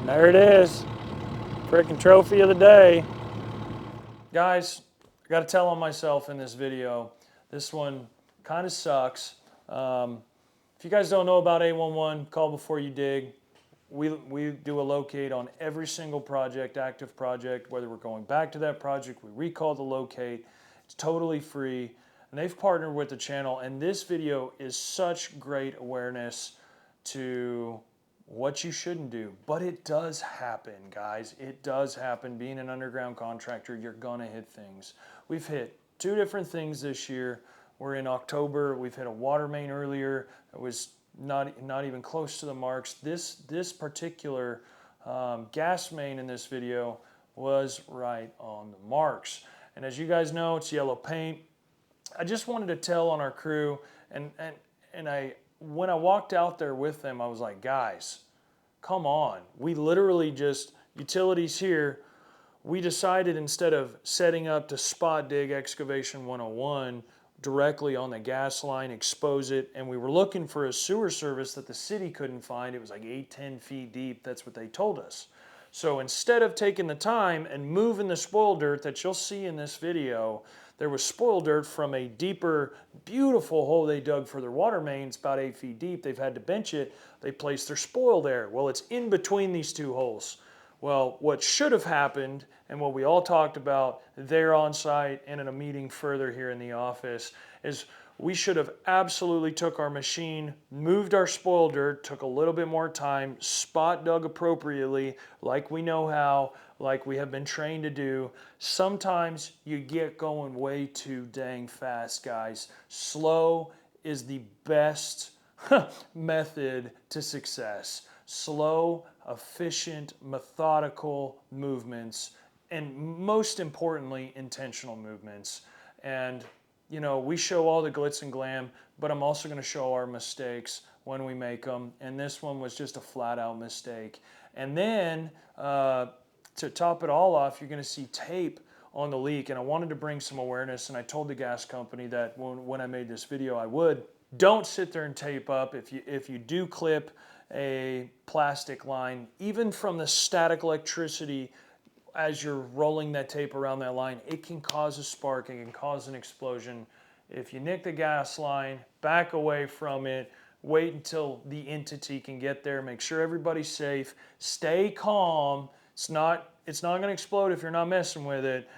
There it is. Freaking trophy of the day. Guys, I got to tell on myself in this video. This one kind of sucks. If you guys don't know about 811, call before you dig. We do a locate on every single project, active project, whether we're going back to that project, we recall the locate. It's totally free. And they've partnered with the channel, and this video is such great awareness to what you shouldn't do. But it does happen, guys. It does happen. Being an underground contractor, you're gonna hit things. We've hit 2 different things this year. We're in October. We've hit a water main earlier. It was not even close to the marks. This particular gas main in this video was right on the marks. And as you guys know, it's yellow paint. I just wanted to tell on our crew, and when I walked out there with them, I was like, guys, come on. We literally just, utilities here, we decided instead of setting up to spot dig Excavation 101 directly on the gas line, expose it, and we were looking for a sewer service that the city couldn't find. It was like 8-10 feet deep. That's what they told us. So instead of taking the time and moving the spoil dirt that you'll see in this video, there was spoil dirt from a deeper, beautiful hole they dug for their water mains, about 8 feet deep. They've had to bench it. They placed their spoil there. Well, it's in between these 2 holes. Well, what should have happened, and what we all talked about there on site and in a meeting further here in the office, is we should have absolutely took our machine, moved our spoil dirt, took a little bit more time, spot dug appropriately, like we know how, like we have been trained to do. Sometimes you get going way too dang fast, guys. Slow is the best method to success. Slow, efficient, methodical movements, and most importantly, intentional movements. And you know, we show all the glitz and glam, but I'm also going to show our mistakes when we make them. And this one was just a flat out mistake. And then to top it all off, you're going to see tape on the leak. And I wanted to bring some awareness. And I told the gas company that when I made this video, I would. Don't sit there and tape up. If you do clip a plastic line, even from the static electricity, as you're rolling that tape around that line, it can cause a spark, it can cause an explosion. If you nick the gas line, back away from it, wait until the entity can get there, make sure everybody's safe, stay calm. It's not going to explode if you're not messing with it,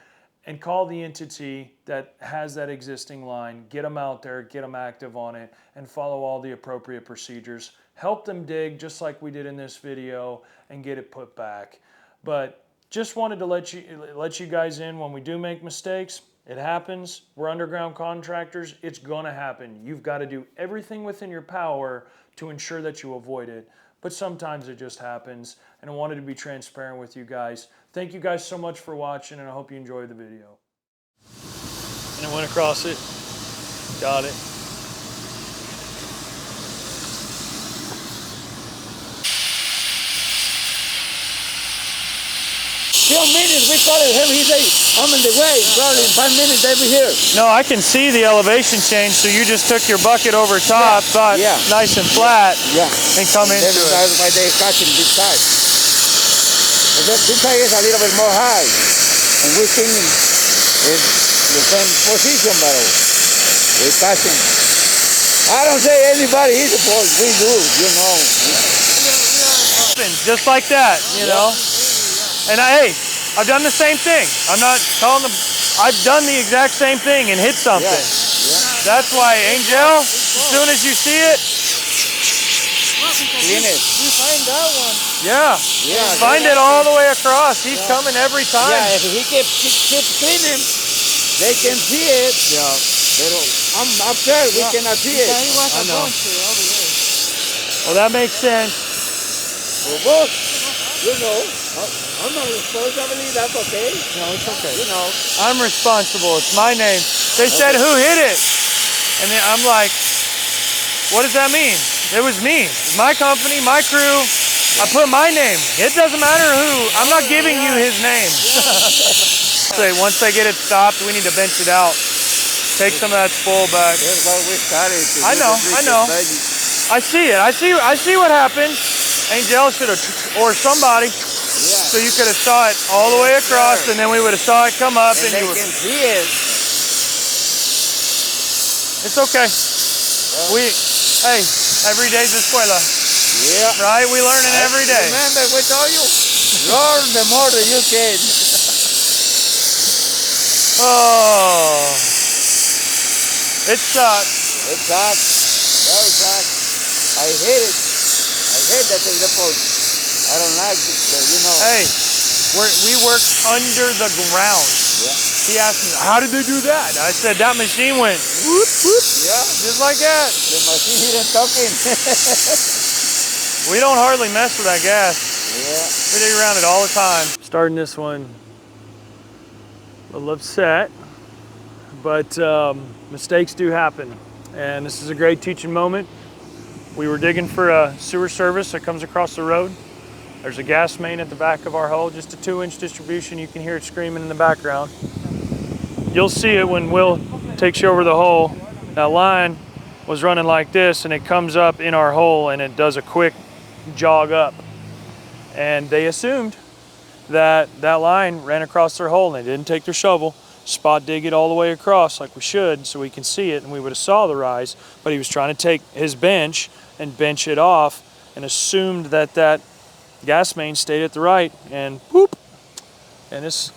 and call the entity that has that existing line, get them out there, get them active on it, and follow all the appropriate procedures. Help them dig just like we did in this video and get it put back. But just wanted to let you guys in when we do make mistakes. It happens. We're underground contractors. It's going to happen. You've got to do everything within your power to ensure that you avoid it. But sometimes it just happens. And I wanted to be transparent with you guys. Thank you guys so much for watching, and I hope you enjoyed the video. And I went across it. Got it. Few minutes, we called him, he said, I'm in the way, probably in 5 minutes they'll be here. No, I can see the elevation change, so you just took your bucket over top, nice and flat, and come into it. That's why they're catching this side. This side is a little bit more high, and we think it's the same position, but we're catching. I don't say anybody hit the ball, we do, you know. Just like that, you know. And hey, I've done the same thing. I'm not calling them. I've done the exact same thing and hit something. That's why, Angel, as soon as you see it, clean it. We find that one. Yeah. Find it all the way across. He's coming every time. Yeah, if he keeps cleaning, they can see it. Yeah. I'm upset. We cannot see it. I know. Well, that makes sense. Well, both, you know. I'm not responsible, that's okay. No, it's okay. You know. I'm responsible, it's my name. They said, who hit it? And then I'm like, what does that mean? It was me, my company, my crew. I put my name. It doesn't matter who. I'm not giving you his name. So once they get it stopped, we need to bench it out. Take some of that spoil back. That's why we started. I know. I see it. I see what happened. Angel should have, or somebody, so you could have saw it all the way across, and then we would have saw it come up, and they you would. can see it. It's okay. Hey, every day's escuela. Yeah. Right? We learning every day. Remember we told you, learn the more that you can. Oh, it sucks. It sucks. That sucks. I hate it. I hate that thing. I don't like it, but you know. Hey, we work under the ground. Yeah. He asked me, how did they do that? I said, that machine went whoop, whoop. Yeah. Just like that. The machine isn't talking. We don't hardly mess with that gas. Yeah. We dig around it all the time. Starting this one a little upset, but mistakes do happen. And this is a great teaching moment. We were digging for a sewer service that comes across the road. There's a gas main at the back of our hole, just a 2-inch distribution. You can hear it screaming in the background. You'll see it when Will takes you over the hole. That line was running like this, and it comes up in our hole, and it does a quick jog up. And they assumed that that line ran across their hole, and they didn't take their shovel, spot dig it all the way across like we should so we can see it, and we would have saw the rise. But he was trying to take his bench and bench it off and assumed that that gas main stayed at the right, and whoop. And this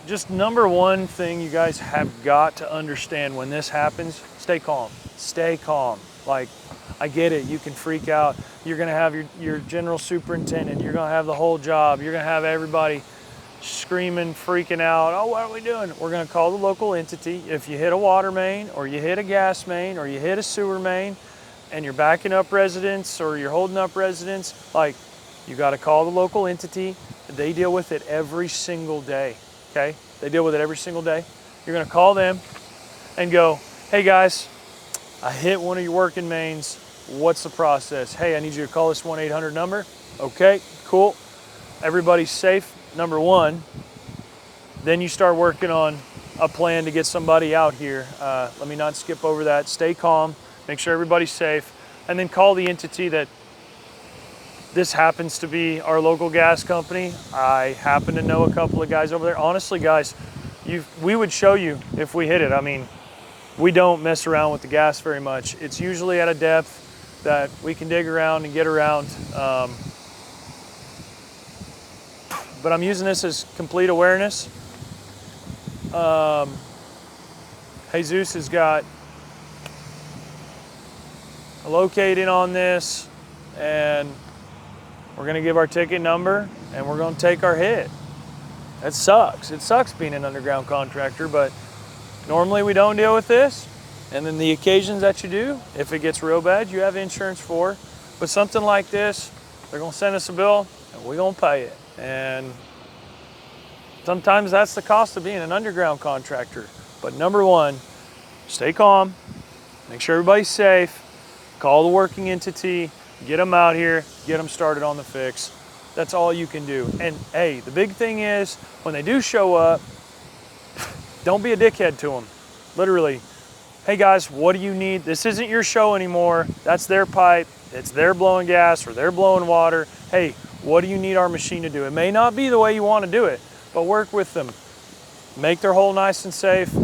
just number one thing you guys have got to understand when this happens: stay calm. Stay calm. Like, I get it, you can freak out. You're gonna have your general superintendent, you're gonna have the whole job, you're gonna have everybody screaming, freaking out. Oh, what are we doing? We're gonna call the local entity. If you hit a water main, or you hit a gas main, or you hit a sewer main, and you're backing up residents, or you're holding up residents, like, you gotta call the local entity. They deal with it every single day, okay? They deal with it every single day. You're gonna call them and go, hey guys, I hit one of your working mains. What's the process? Hey, I need you to call this 1-800 number. Okay, cool. Everybody's safe, number one. Then you start working on a plan to get somebody out here. Let me not skip over that. Stay calm, make sure everybody's safe, and then call the entity that this happens to be our local gas company. I happen to know a couple of guys over there. Honestly, guys, we would show you if we hit it. I mean, we don't mess around with the gas very much. It's usually at a depth that we can dig around and get around. But I'm using this as complete awareness. Jesus has got a locating on this, and we're gonna give our ticket number, and we're gonna take our hit. That sucks. It sucks being an underground contractor, but normally we don't deal with this. And then the occasions that you do, if it gets real bad, you have insurance for. But something like this, they're gonna send us a bill, and we're gonna pay it. And sometimes that's the cost of being an underground contractor. But number one, stay calm, make sure everybody's safe, call the working entity, get them out here, get them started on the fix. That's all you can do. And hey, the big thing is, when they do show up, don't be a dickhead to them. Literally, hey guys, what do you need? This isn't your show anymore. That's their pipe. It's their blowing gas or they're blowing water. Hey, what do you need our machine to do? It may not be the way you want to do it, but work with them. Make their hole nice and safe.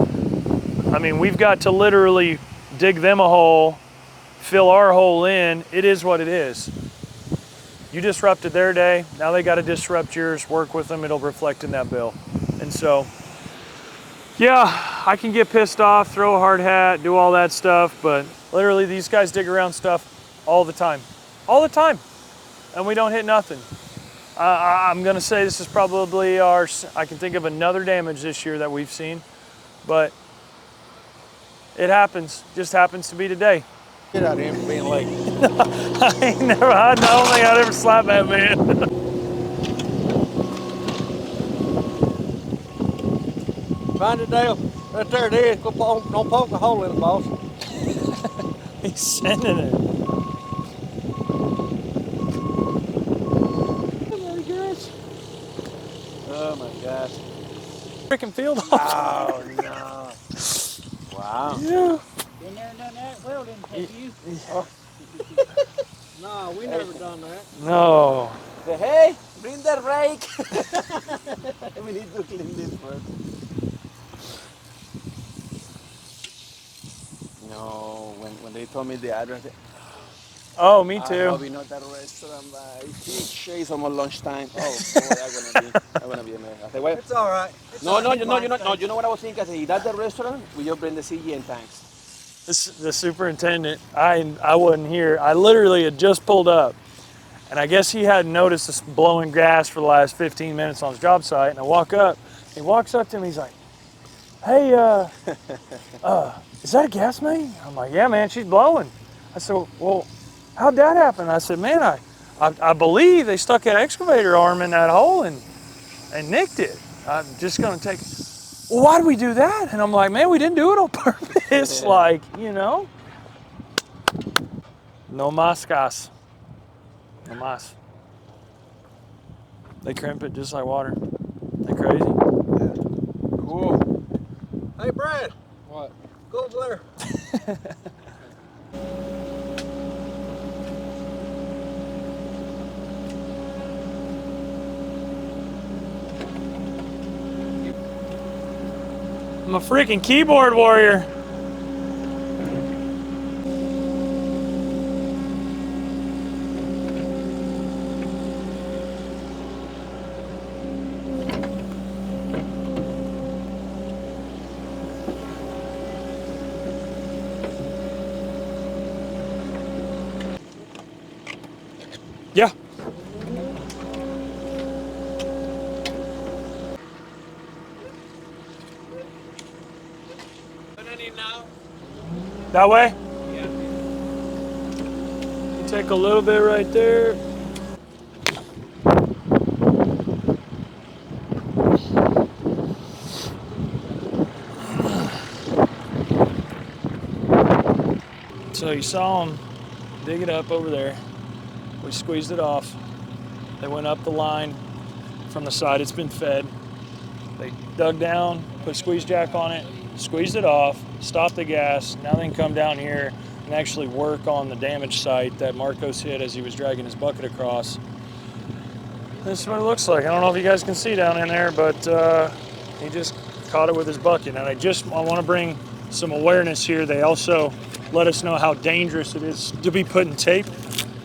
I mean, we've got to literally dig them a hole, fill our hole in. It is what it is. You disrupted their day, now they got to disrupt yours. Work with them, it'll reflect in that bill. And so, yeah, I can get pissed off, throw a hard hat, do all that stuff, but literally these guys dig around stuff all the time. All the time. And we don't hit nothing. I'm gonna say this is probably I can think of another damage this year that we've seen, but it happens, just happens to be today. Get out of here for being late. I don't think I'd ever slap that man. Find it, Dale. Right there it is. Don't poke a hole in it, boss. He's sending it. Oh my gosh. Freaking field off. Oh no. Wow. Yeah. Been there and done that. Well, didn't take you. No, we never done that. No. Say, hey, bring the rake. We need to clean this first. No, when they told me the address, Oh, me I too. hope it's not that restaurant, but it's almost lunchtime. Oh, boy, I'm gonna be a mess. I said, well, It's all right. It's no, all no, right. you know, no, you know what I was thinking? I said, is that the restaurant? We just bring the CG and tanks. The superintendent, I wasn't here. I literally had just pulled up. And I guess he hadn't noticed us blowing gas for the last 15 minutes on his job site. And I walk up, he walks up to me, he's like, hey, is that a gas main? I'm like, yeah, man, she's blowing. I said, well, how'd that happen? I said, man, I believe they stuck that excavator arm in that hole and nicked it. I'm just gonna take, well, why did we do that? And I'm like, man, we didn't do it on purpose. Like, you know, no más gas, no más. They crimp it just like water. They crazy? Cool. Hey, Brad. What? Go over there. I'm a freaking keyboard warrior. Yeah. That way? Yeah. Take a little bit right there. So you saw them dig it up over there. We squeezed it off. They went up the line from the side it's been fed. They dug down, put a squeeze jack on it, squeezed it off, stopped the gas. Now they can come down here and actually work on the damaged site that Marcos hit as he was dragging his bucket across. This is what it looks like. I don't know if you guys can see down in there, but he just caught it with his bucket. And I want to bring some awareness here. They also let us know how dangerous it is to be putting tape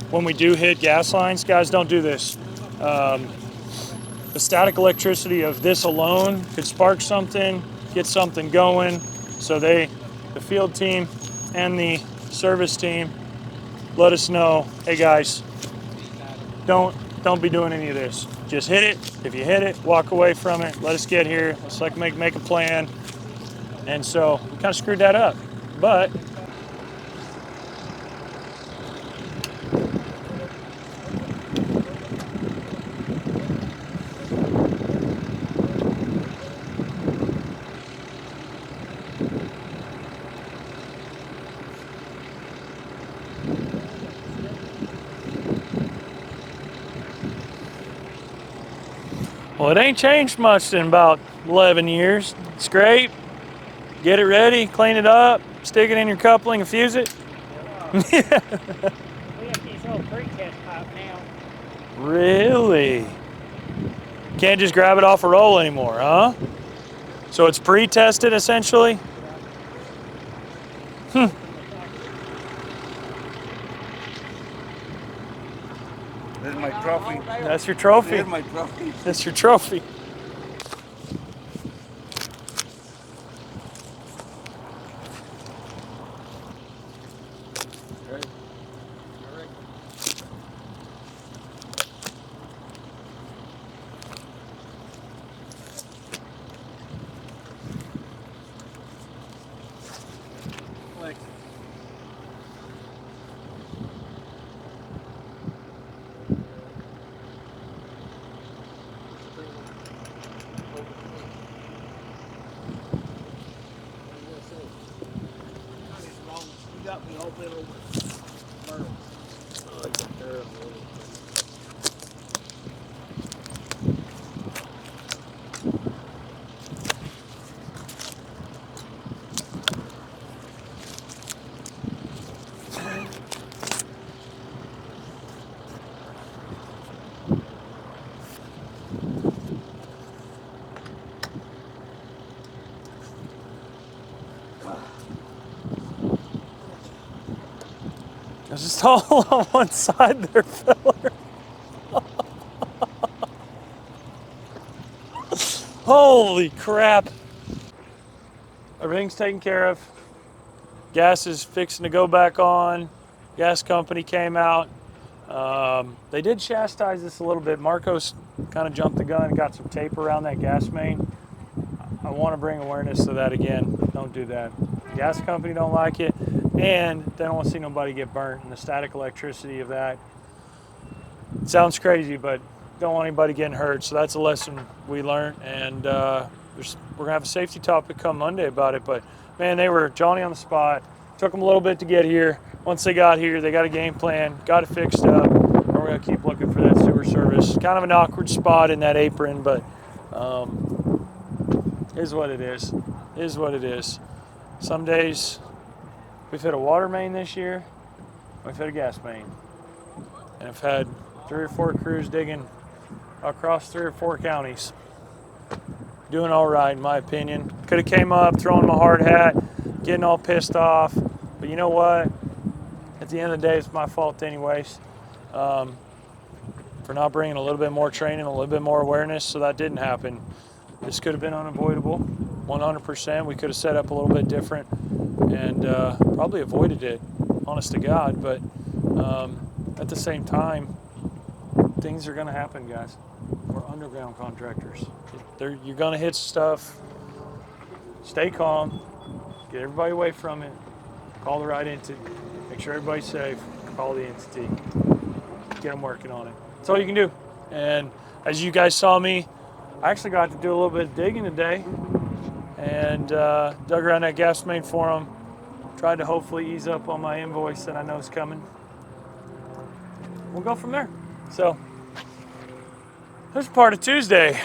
when we do hit gas lines. Guys, don't do this. The static electricity of this alone could spark something, get something going. So the field team and the service team let us know, hey guys, don't be doing any of this. Just hit it. If you hit it, walk away from it. Let us get here. Let's make a plan. And so we kind of screwed that up. But well, it ain't changed much in about 11 years. Scrape, get it ready, clean it up, stick it in your coupling and fuse it. We have these old pre-test pipe now. Really? Can't just grab it off a roll anymore, huh? So it's pre-tested essentially? There's my trophy. That's your trophy. There's my trophy. That's your trophy. You got me all bent over. Myrtle. It's just all on one side there, filler. Holy crap. Everything's taken care of. Gas is fixing to go back on. Gas company came out. They did chastise this a little bit. Marcos kind of jumped the gun and got some tape around that gas main. I want to bring awareness to that again. Don't do that. Gas company don't like it, and they don't want to see nobody get burnt. And the static electricity of that, it sounds crazy, but don't want anybody getting hurt. So that's a lesson we learned, and we're gonna have a safety topic come Monday about it. But man, they were Johnny on the spot. Took them a little bit to get here. Once they got here, they got a game plan, got it fixed up. And we're gonna keep looking for that sewer service. Kind of an awkward spot in that apron, but is what it is. Is what it is. Some days we've hit a water main this year. We've hit a gas main, and I've had 3 or 4 crews digging across 3 or 4 counties. Doing all right, in my opinion. Could have came up, throwing my hard hat, getting all pissed off. But you know what? At the end of the day, it's my fault anyways. For not bringing a little bit more training, a little bit more awareness, so that didn't happen. This could have been unavoidable, 100%. We could have set up a little bit different and probably avoided it, honest to God. But at the same time, things are going to happen, guys. We're underground contractors. You're going to hit stuff. Stay calm. Get everybody away from it. Call the right entity. Make sure everybody's safe. Call the entity. Get them working on it. That's all you can do. And as you guys saw me, I actually got to do a little bit of digging today and dug around that gas main for them. Tried to hopefully ease up on my invoice that I know is coming. We'll go from there. So, there's part of Tuesday.